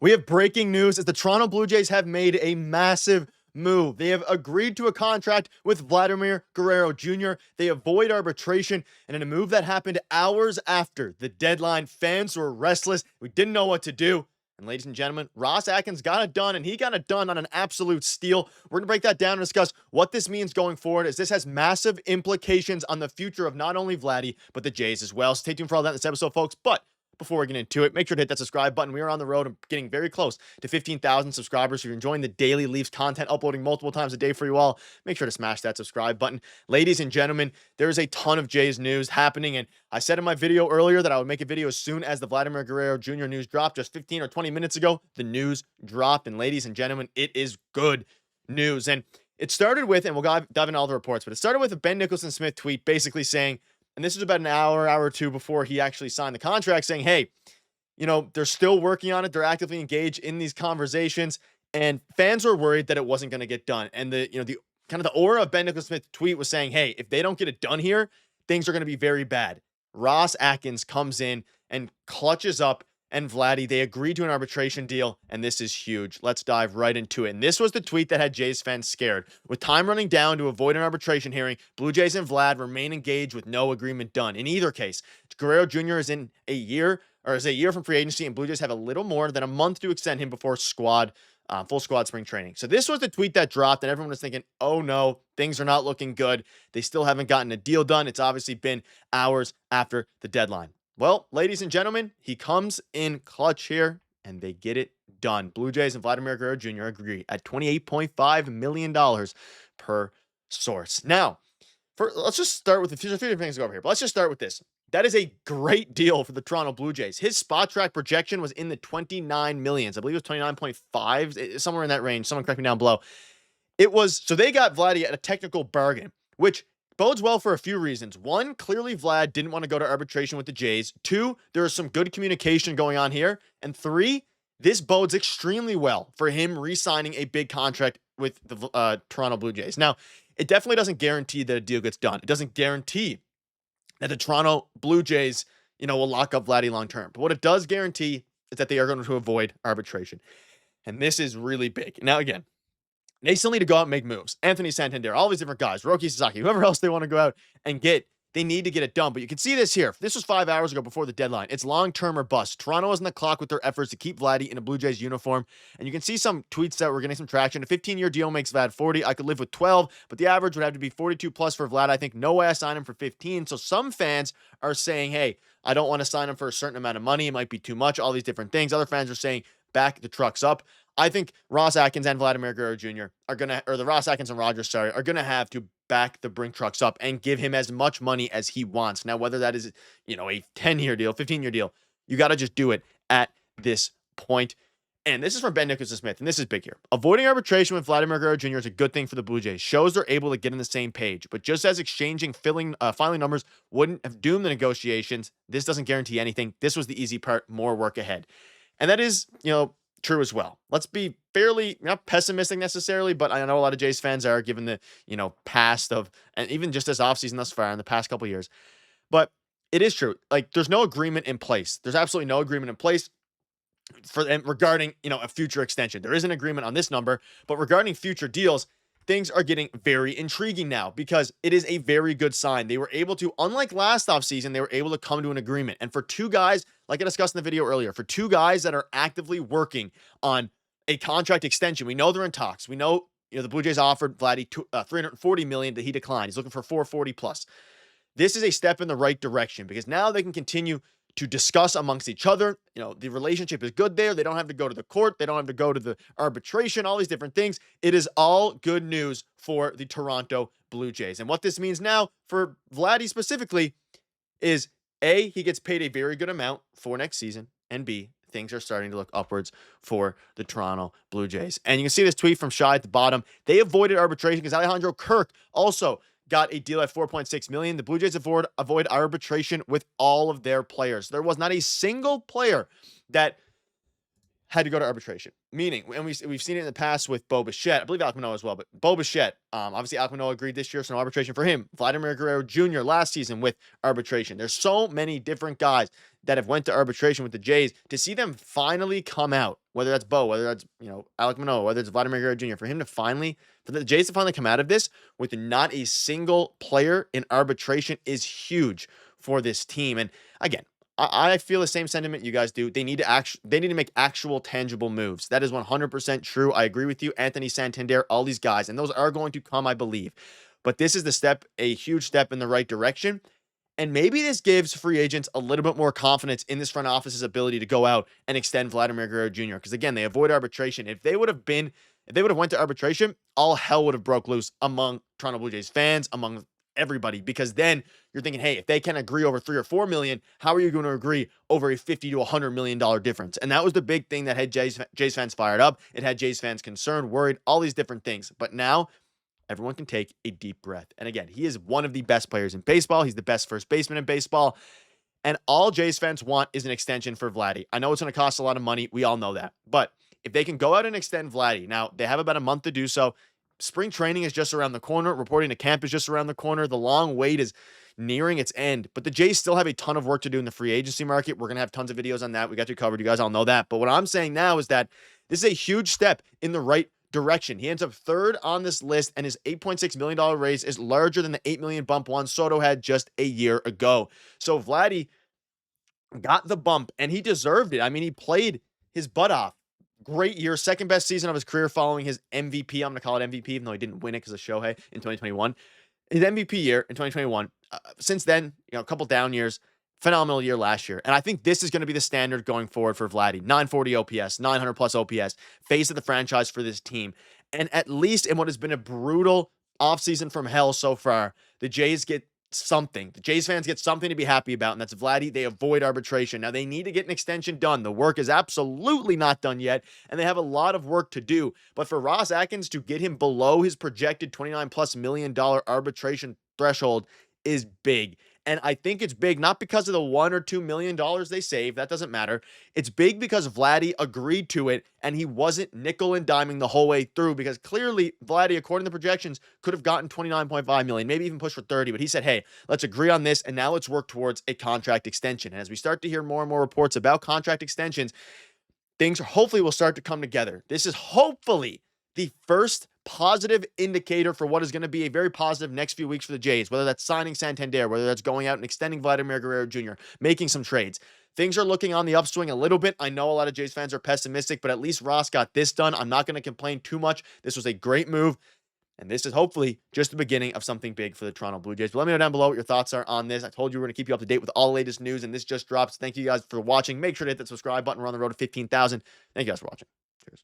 We have breaking news as the Toronto Blue Jays have made a massive move. They have agreed to a contract with Vladimir Guerrero Jr. They avoid arbitration, and in a move that happened hours after the deadline, fans were restless. We didn't know what to do. And ladies and gentlemen, Ross Atkins got it done, and he got it done on an absolute steal. We're going to break that down and discuss what this means going forward, as this has massive implications on the future of not only Vladdy, but the Jays as well. Stay tuned for all that in this episode, folks. But before we get into it, make sure to hit that subscribe button. We are on the road and getting very close to 15,000 subscribers. If you're enjoying the daily Leafs content, uploading multiple times a day for you all, make sure to smash that subscribe button. Ladies and gentlemen, there is a ton of Jays news happening, and I said in my video earlier that I would make a video as soon as the Vladimir Guerrero Jr. news dropped. Just 15 or 20 minutes ago, the news dropped, and ladies and gentlemen, it is good news. And it started with, and we'll dive into all the reports, but it started with a Ben Nicholson-Smith tweet basically saying, and this was about an hour or two before he actually signed the contract, saying, hey, they're still working on it. They're actively engaged in these conversations, and fans were worried that it wasn't going to get done. And the kind of the aura of Ben Nicholson-Smith's tweet was saying, hey, if they don't get it done here, things are going to be very bad. Ross Atkins comes in and clutches up, and Vladdy, they agreed to an arbitration deal, and this is huge. Let's dive right into it. And this was the tweet that had Jays fans scared. With time running down to avoid an arbitration hearing, Blue Jays and Vlad remain engaged with no agreement done. In either case, Guerrero Jr. is a year from free agency, and Blue Jays have a little more than a month to extend him before full squad spring training. So this was the tweet that dropped, and everyone was thinking, oh no, things are not looking good. They still haven't gotten a deal done. It's obviously been hours after the deadline. Well, ladies and gentlemen, he comes in clutch here, and they get it done. Blue Jays and Vladimir Guerrero Jr. agree at $28.5 million per source. Now, let's just start with a few different things to go over here, but let's just start with this. That is a great deal for the Toronto Blue Jays. His spot track projection was in the 29 millions. I believe it was 29.5, somewhere in that range. Someone correct me down below. So they got Vladdy at a technical bargain, which bodes well for a few reasons. One, clearly Vlad didn't want to go to arbitration with the Jays. Two, there is some good communication going on here. And three, this bodes extremely well for him re-signing a big contract with the Toronto Blue Jays. Now, it definitely doesn't guarantee that a deal gets done. It doesn't guarantee that the Toronto Blue Jays, will lock up Vladdy long term. But what it does guarantee is that they are going to avoid arbitration. And this is really big. Now, again, they still need to go out and make moves. Anthony Santander, all these different guys, Roki Sasaki, whoever else they want to go out and get, they need to get it done. But you can see this here. This was 5 hours ago before the deadline. It's long-term or bust. Toronto is on the clock with their efforts to keep Vladdy in a Blue Jays uniform. And you can see some tweets that were getting some traction. A 15-year deal makes Vlad 40. I could live with 12, but the average would have to be 42 plus for Vlad. I think no way I sign him for 15. So some fans are saying, hey, I don't want to sign him for a certain amount of money. It might be too much, all these different things. Other fans are saying, back the trucks up. I think Ross Atkins and Vladimir Guerrero Jr. the Ross Atkins and Rogers, are going to have to back the brink trucks up and give him as much money as he wants. Now, whether that is, a 10-year deal, 15-year deal, you got to just do it at this point. And this is from Ben Nicholson-Smith, and this is big here. Avoiding arbitration with Vladimir Guerrero Jr. is a good thing for the Blue Jays. Shows they're able to get on the same page. But just as exchanging filing numbers wouldn't have doomed the negotiations, this doesn't guarantee anything. This was the easy part, more work ahead. And that is, true as well. Let's be fairly not pessimistic necessarily, but I know a lot of Jays fans are, given the past of, and even just this offseason thus far in the past couple of years. But it is true. Like, there's no agreement in place. There's absolutely no agreement in place regarding a future extension. There is an agreement on this number, but regarding future deals, things are getting very intriguing now, because it is a very good sign. They were able to, unlike last offseason, they were able to come to an agreement. And for two guys, like I discussed in the video earlier, for two guys that are actively working on a contract extension, we know they're in talks. We know, the Blue Jays offered Vladdy $340 million that he declined. He's looking for $440 plus. This is a step in the right direction, because now they can continue to discuss amongst each other. The relationship is good there. They don't have to go to the court. They don't have to go to the arbitration, all these different things. It is all good news for the Toronto Blue Jays. And what this means now for Vladdy specifically is, A, he gets paid a very good amount for next season, and B, things are starting to look upwards for the Toronto Blue Jays. And you can see this tweet from Shy at the bottom. They avoided arbitration because Alejandro Kirk also got a deal at $4.6 million. The Blue Jays avoid arbitration with all of their players. There was not a single player that had to go to arbitration. Meaning, and we've seen it in the past with Bichette. I believe Alek Manoah as well, but Bichette. Obviously, Alek Manoah agreed this year, so no arbitration for him. Vladimir Guerrero Jr. last season with arbitration. There's so many different guys that have went to arbitration with the Jays. To see them finally come out, whether that's whether that's Alek Manoah, whether it's Vladimir Guerrero Jr., for the Jays to finally come out of this with not a single player in arbitration is huge for this team. And again, I feel the same sentiment you guys do. They need to make actual tangible moves. That is 100% true. I agree with you. Anthony Santander, all these guys, and those are going to come, I believe. But this is a huge step in the right direction. And maybe this gives free agents a little bit more confidence in this front office's ability to go out and extend Vladimir Guerrero Jr. Because again, they avoid arbitration. If they would have went to arbitration, all hell would have broke loose among Toronto Blue Jays fans, among everybody, because then you're thinking, hey, if they can agree over $3 or $4 million, how are you going to agree over a $50 to $100 million difference? And that was the big thing that had Jays fans fired up. It had Jays fans concerned, worried, all these different things. But now everyone can take a deep breath. And again, he is one of the best players in baseball. He's the best first baseman in baseball. And all Jays fans want is an extension for Vladdy. I know it's going to cost a lot of money. We all know that. But if they can go out and extend Vladdy, now they have about a month to do so. Spring training is just around the corner. Reporting to camp is just around the corner. The long wait is nearing its end. But the Jays still have a ton of work to do in the free agency market. We're going to have tons of videos on that. We got you covered. You guys all know that. But what I'm saying now is that this is a huge step in the right direction. He ends up third on this list, and his $8.6 million raise is larger than the $8 million bump Juan Soto had just a year ago. So Vladdy got the bump, and he deserved it. I mean, he played his butt off. Great year, second best season of his career following his MVP. I'm going to call it MVP, even though he didn't win it because of Shohei in 2021. His MVP year in 2021. Since then, a couple down years. Phenomenal year last year. And I think this is going to be the standard going forward for Vladdy. 940 OPS, 900 plus OPS, face of the franchise for this team. And at least in what has been a brutal offseason from hell so far, the Jays get something. The Jays fans get something to be happy about, and that's Vladdy. They avoid arbitration. Now, they need to get an extension done. The work is absolutely not done yet, and they have a lot of work to do. But for Ross Atkins to get him below his projected $29+ million arbitration threshold is big. And I think it's big not because of the $1 or $2 million they save. That doesn't matter. It's big because Vladdy agreed to it, and he wasn't nickel and diming the whole way through, because clearly Vladdy, according to the projections, could have gotten $29.5 million, maybe even pushed for 30. But he said, hey, let's agree on this, and now let's work towards a contract extension. And as we start to hear more and more reports about contract extensions, things hopefully will start to come together. This is hopefully the first positive indicator for what is going to be a very positive next few weeks for the Jays, whether that's signing Santander, whether that's going out and extending Vladimir Guerrero Jr., making some trades. Things are looking on the upswing a little bit. I know a lot of Jays fans are pessimistic, but at least Ross got this done. I'm not going to complain too much. This was a great move, and this is hopefully just the beginning of something big for the Toronto Blue Jays. But let me know down below what your thoughts are on this. I told you we're going to keep you up to date with all the latest news, and this just dropped. Thank you guys for watching. Make sure to hit that subscribe button. We're on the road to 15,000. Thank you guys for watching. Cheers.